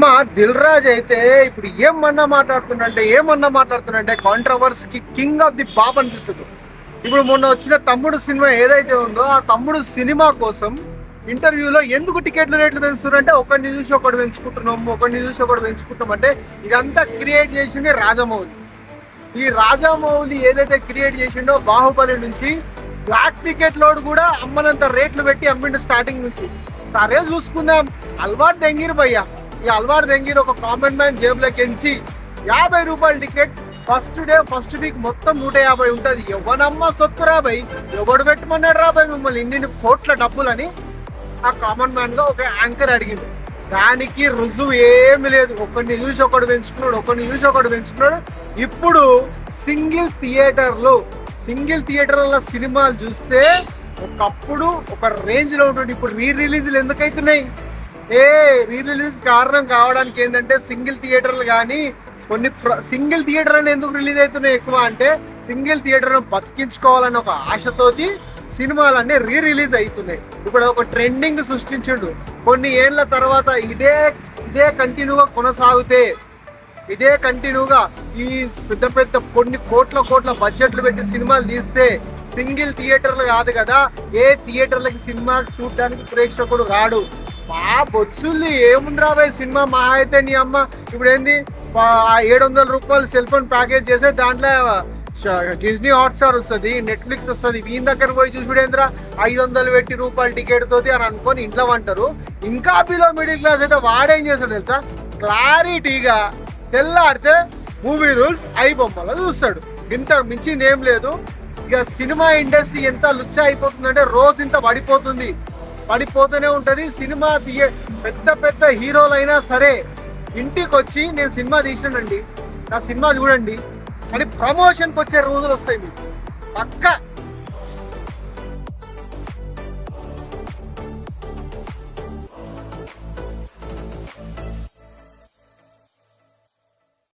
Cinema Dil Raju అయితే ఇప్పుడు ఏమన్నా మాట్లాడుతుందంటే కాంట్రవర్సీకి కింగ్ ఆఫ్ ది బాబ్ అనిపిస్తుంది. ఇప్పుడు మొన్న వచ్చిన తమ్ముడు సినిమా ఏదైతే ఉందో ఆ తమ్ముడు సినిమా కోసం ఇంటర్వ్యూలో ఎందుకు టికెట్ల రేట్లు పెంచుతున్నారంటే ఒకరిని చూసి ఒకటి పెంచుకుంటాం అంటే ఇదంతా క్రియేట్ చేసింది రాజమౌళి. ఈ రాజమౌళి ఏదైతే క్రియేట్ చేసిండో బాహుబలి నుంచి బ్లాక్ టికెట్ లోడ్ కూడా అమ్మనంత రేట్లు పెట్టి అమ్మిండు స్టార్టింగ్ నుంచి. సరే చూసుకుందాం, అలవాటు దెంగిరు భయ్యా. ఈ అలవాటు దెంగిరు ఒక కామన్ మ్యాన్ జేబులోకి ఎంచి 50 రూపాయల ticket first day first week మొత్తం 150 ఉంటుంది. ఎవనమ్మ సొత్తు రాబాయి, ఎవడు పెట్టమన్నాడు రాబాయి మిమ్మల్ని ఇన్ని కోట్ల డబ్బులని ఆ కామన్ మ్యాన్ లో ఒక యాంకర్ అడిగింది. దానికి రుజువు ఏమి లేదు. ఒకరిని చూసి ఒకటి పెంచుకున్నాడు. ఇప్పుడు సింగిల్ థియేటర్ల సినిమాలు చూస్తే ఒకప్పుడు ఒక రేంజ్ లో ఉంటుంది. ఇప్పుడు రిలీజ్లు ఎందుకు అవుతున్నాయి? రిలీజ్ కారణం కావడానికి ఏంటంటే సింగిల్ థియేటర్లు కానీ సింగిల్ థియేటర్ అని ఎందుకు రిలీజ్ అవుతున్నాయి ఎక్కువ అంటే సింగిల్ థియేటర్ బతికించుకోవాలన్న ఒక ఆశతోటి సినిమాలన్నీ రిలీజ్ అవుతున్నాయి. ఇప్పుడు ఒక ట్రెండింగ్ సృష్టించిండు. కొన్ని ఏళ్ల తర్వాత ఇదే కంటిన్యూగా కొనసాగితే ఈ పెద్ద కొన్ని కోట్ల బడ్జెట్లు పెట్టి సినిమాలు తీస్తే సింగిల్ థియేటర్లు కాదు కదా, ఏ థియేటర్లకి సినిమా చూడడానికి ప్రేక్షకుడు రాడు. బొచ్చుల్ని ఏముంది రాబాయి సినిమా మా అయితే నీ అమ్మ ఇప్పుడు ఏంది 700 రూపాయలు సెల్ ఫోన్ ప్యాకేజ్ చేస్తే దాంట్లో డిజ్నీ హాట్స్టార్ వస్తుంది, నెట్ఫ్లిక్స్ వస్తుంది. వీని దగ్గర పోయి చూసుడేంద్రా 500 పెట్టి రూపాయల టికెట్ తోటి అని అనుకొని ఇంట్లో అంటారు. ఇంకా బిలో మిడిల్ క్లాస్ అయితే వాడేం చేస్తాడు తెలుసా, క్లారిటీగా తెల్లాడితే మూవీ రూల్స్ బొమ్మలో చూస్తాడు. ఇంత మించింది ఏం లేదు. ఇక సినిమా ఇండస్ట్రీ ఎంత లుచ్చ అయిపోతుందంటే రోజు ఇంత పడిపోతూనే ఉంటుంది. సినిమా పెద్ద హీరోలైనా సరే ఇంటికి వచ్చి నేను సినిమా తీసానండి, నా సినిమా చూడండి అని ప్రమోషన్కి వచ్చే రోజులు వస్తాయి మీకు పక్క.